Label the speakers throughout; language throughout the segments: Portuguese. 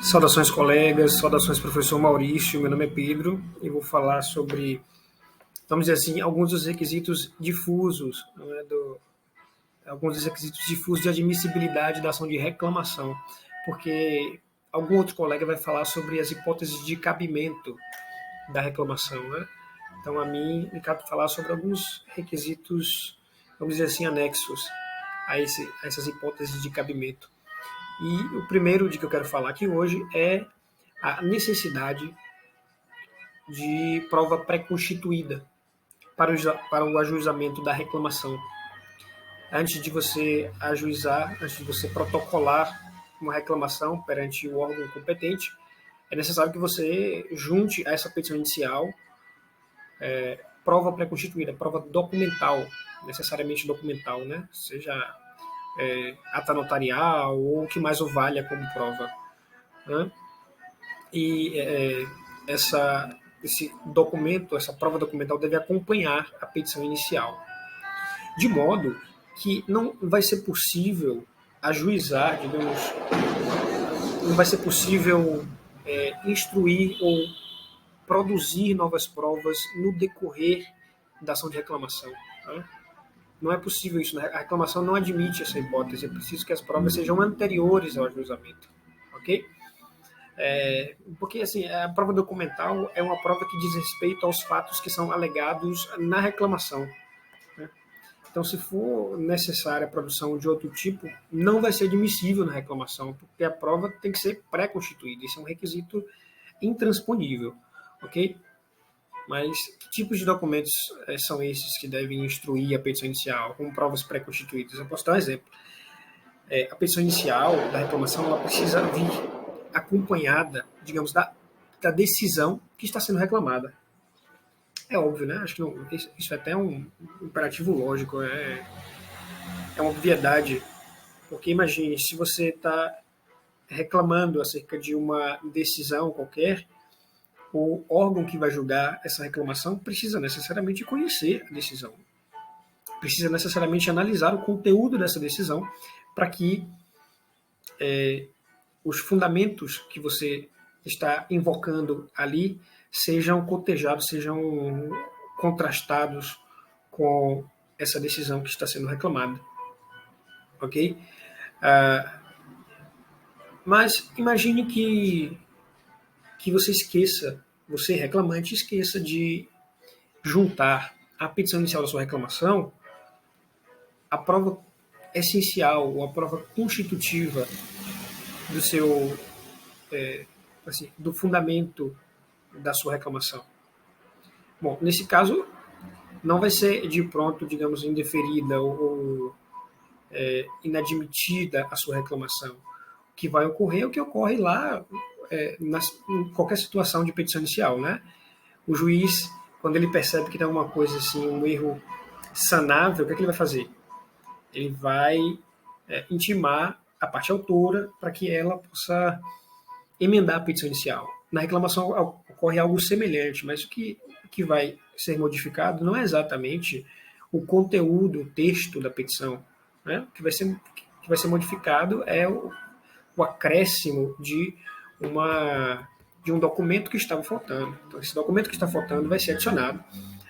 Speaker 1: Saudações, colegas, saudações, professor Maurício. Meu nome é Pedro e vou falar sobre, vamos dizer assim, alguns dos requisitos difusos, né, alguns dos requisitos difusos de admissibilidade da ação de reclamação, porque algum outro colega vai falar sobre as hipóteses de cabimento da reclamação, né? Então, a mim, me cabe falar sobre alguns requisitos, vamos dizer assim, anexos a essas hipóteses de cabimento. E o primeiro de que eu quero falar aqui hoje é a necessidade de prova pré-constituída para o ajuizamento da reclamação. Antes de você ajuizar, antes de você protocolar uma reclamação perante o órgão competente, é necessário que você junte a essa petição inicial prova pré-constituída, prova documental, necessariamente documental, né? Seja ata notarial ou o que mais o valha como prova, né? E esse documento, essa prova documental deve acompanhar a petição inicial, de modo que não vai ser possível ajuizar, digamos, não vai ser possível instruir ou produzir novas provas no decorrer da ação de reclamação. Tá? Não é possível isso. A reclamação não admite essa hipótese. É preciso que as provas sejam anteriores ao ajuizamento. Ok? Porque assim, a prova documental é uma prova que diz respeito aos fatos que são alegados na reclamação. Né? Então, se for necessária a produção de outro tipo, não vai ser admissível na reclamação, porque a prova tem que ser pré-constituída. Isso é um requisito intransponível. Ok? Mas que tipos de documentos são esses que devem instruir a petição inicial, como provas pré-constituídas? Eu posso dar um exemplo. A petição inicial da reclamação ela precisa vir acompanhada, digamos, da decisão que está sendo reclamada. É óbvio, né? Acho que não, isso é até um imperativo lógico, é uma obviedade. Porque imagine, se você está reclamando acerca de uma decisão qualquer, o órgão que vai julgar essa reclamação precisa necessariamente conhecer a decisão, precisa necessariamente analisar o conteúdo dessa decisão para que os fundamentos que você está invocando ali sejam cotejados, sejam contrastados com essa decisão que está sendo reclamada. Ok? Mas imagine que você esqueça, você reclamante esqueça de juntar à petição inicial da sua reclamação a prova essencial ou a prova constitutiva do seu do fundamento da sua reclamação. Bom, nesse caso não vai ser de pronto, digamos, indeferida ou inadmitida a sua reclamação. O que vai ocorrer é o que ocorre lá em qualquer situação de petição inicial, né? O juiz, quando ele percebe que tem alguma coisa assim, um erro sanável, o que é que ele vai fazer? Ele vai intimar a parte autora para que ela possa emendar a petição inicial. Na reclamação ocorre algo semelhante, mas o que vai ser modificado não é exatamente o conteúdo, o texto da petição. Né? O que vai ser modificado é o acréscimo de um documento que estava faltando. Então, esse documento que está faltando vai ser adicionado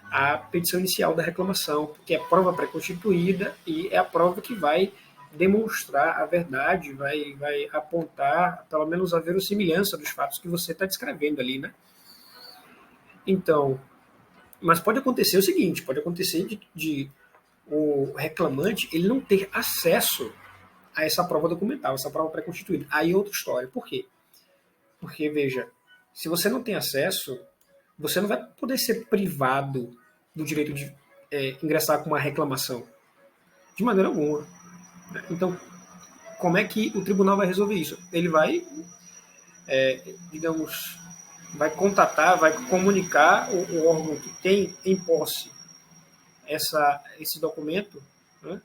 Speaker 1: à petição inicial da reclamação, que é a prova pré-constituída e é a prova que vai demonstrar a verdade, vai apontar, pelo menos, a verossimilhança dos fatos que você está descrevendo ali, né? Então, mas pode acontecer o seguinte, pode acontecer de o reclamante ele não ter acesso a essa prova documental, essa prova pré-constituída. Aí é outra história. Por quê? Porque, veja, se você não tem acesso, você não vai poder ser privado do direito de ingressar com uma reclamação. De maneira alguma. Então, como é que o tribunal vai resolver isso? Ele vai, digamos, vai contatar, vai comunicar o órgão que tem em posse esse documento, né,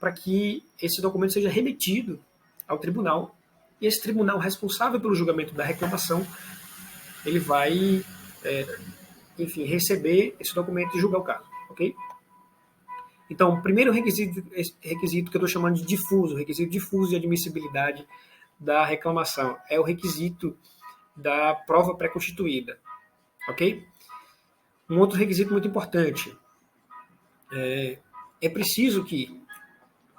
Speaker 1: para que esse documento seja remetido ao tribunal. E esse tribunal responsável pelo julgamento da reclamação, ele vai, enfim, receber esse documento e julgar o caso, ok? Então, o primeiro requisito que eu estou chamando de difuso, requisito difuso de admissibilidade da reclamação, é o requisito da prova pré-constituída, ok? Um outro requisito muito importante é preciso que,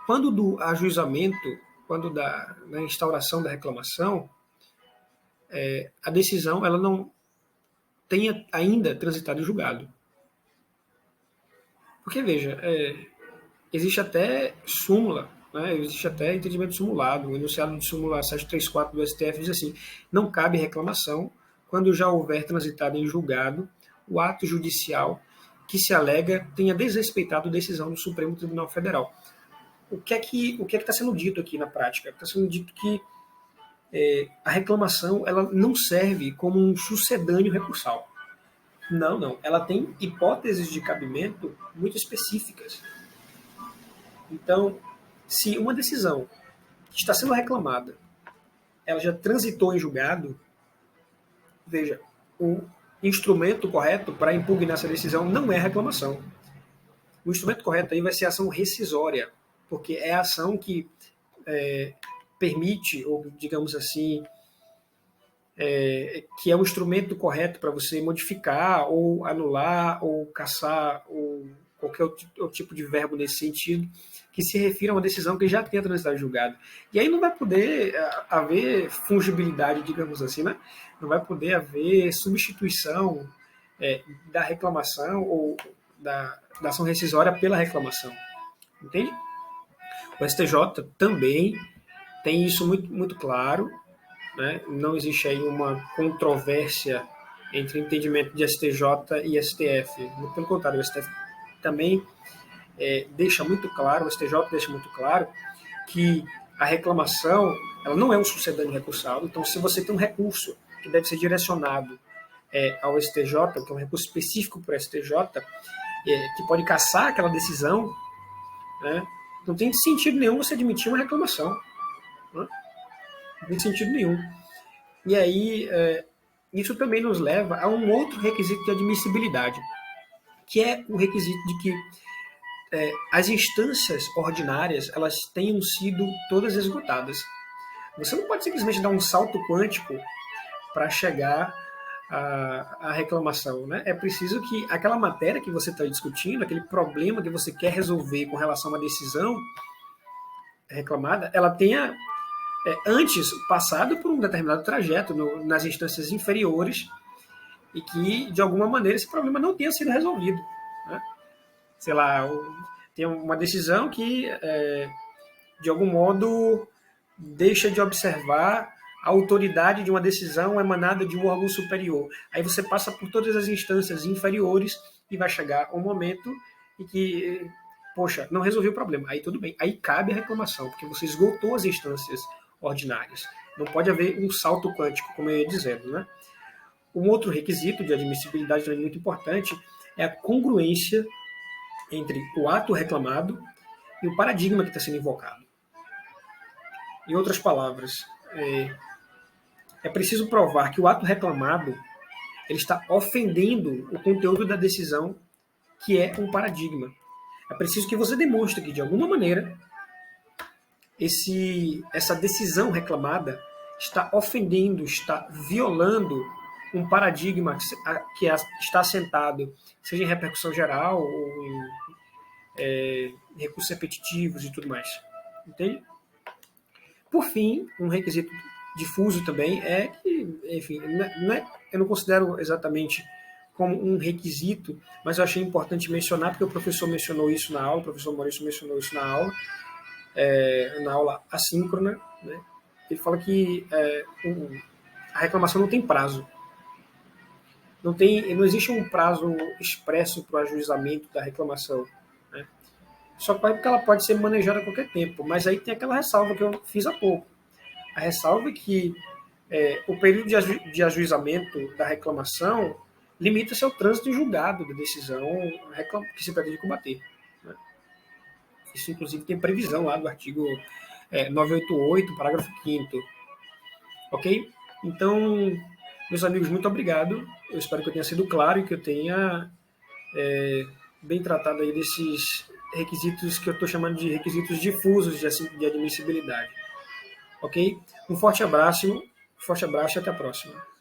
Speaker 1: quando do ajuizamento, quando da instauração da reclamação, a decisão ela não tenha ainda transitado em julgado. Porque, veja, existe até súmula, né, existe até entendimento simulado. O enunciado de súmula 734 do STF diz assim: não cabe reclamação quando já houver transitado em julgado o ato judicial que se alega tenha desrespeitado a decisão do Supremo Tribunal Federal. O que é que está sendo dito aqui na prática? Está sendo dito que a reclamação ela não serve como um sucedâneo recursal. Não, não. Ela tem hipóteses de cabimento muito específicas. Então, se uma decisão que está sendo reclamada, ela já transitou em julgado, veja, o instrumento correto para impugnar essa decisão não é a reclamação. O instrumento correto aí vai ser a ação rescisória, porque é a ação que permite, ou digamos assim, que é o instrumento correto para você modificar, ou anular, ou cassar, ou qualquer outro tipo de verbo nesse sentido, que se refira a uma decisão que já tenha transitado em julgado. E aí não vai poder haver fungibilidade, digamos assim, né? Não vai poder haver substituição da reclamação ou da ação rescisória pela reclamação. Entende? O STJ também tem isso muito, muito claro, né? Não existe aí uma controvérsia entre entendimento de STJ e STF. Pelo contrário, o STF também deixa muito claro, o STJ deixa muito claro que a reclamação ela não é um sucedâneo recursal. Então, se você tem um recurso que deve ser direcionado ao STJ, que é um recurso específico para o STJ, que pode cassar aquela decisão, né? Não tem sentido nenhum você admitir uma reclamação. Né? Não tem sentido nenhum. E aí, isso também nos leva a um outro requisito de admissibilidade, que é o requisito de que as instâncias ordinárias elas tenham sido todas esgotadas. Você não pode simplesmente dar um salto quântico para chegar à reclamação. Né? É preciso que aquela matéria que você está discutindo, aquele problema que você quer resolver com relação a uma decisão reclamada, ela tenha antes passado por um determinado trajeto nas instâncias inferiores e que, de alguma maneira, esse problema não tenha sido resolvido. Né? Sei lá, tem uma decisão que, de algum modo, deixa de observar a autoridade de uma decisão emanada de um órgão superior. Aí você passa por todas as instâncias inferiores e vai chegar um momento em que, poxa, não resolveu o problema. Aí tudo bem, aí cabe a reclamação, porque você esgotou as instâncias ordinárias. Não pode haver um salto quântico, como eu ia dizendo. Né? Um outro requisito de admissibilidade também muito importante é a congruência entre o ato reclamado e o paradigma que está sendo invocado. Em outras palavras, é preciso provar que o ato reclamado ele está ofendendo o conteúdo da decisão, que é um paradigma. É preciso que você demonstre que, de alguma maneira, essa decisão reclamada está ofendendo, está violando um paradigma que está assentado, seja em repercussão geral ou em recursos repetitivos e tudo mais. Entende? Por fim, um requisito difuso também é que, enfim, eu não considero exatamente como um requisito, mas eu achei importante mencionar, porque o professor mencionou isso na aula, o professor Maurício mencionou isso na aula assíncrona. Né? Ele fala que a reclamação não tem prazo. Não existe um prazo expresso para o ajuizamento da reclamação. Né? Só porque ela pode ser manejada a qualquer tempo. Mas aí tem aquela ressalva que eu fiz há pouco. A ressalva é que o período de ajuizamento da reclamação limita-se ao trânsito em julgado da decisão que se pretende combater. Né? Isso, inclusive, tem previsão lá do artigo 988, parágrafo 5º. Ok? Então, meus amigos, muito obrigado. Eu espero que eu tenha sido claro e que eu tenha bem tratado aí desses requisitos que eu estou chamando de requisitos difusos de admissibilidade. ok? Um forte abraço e até a próxima.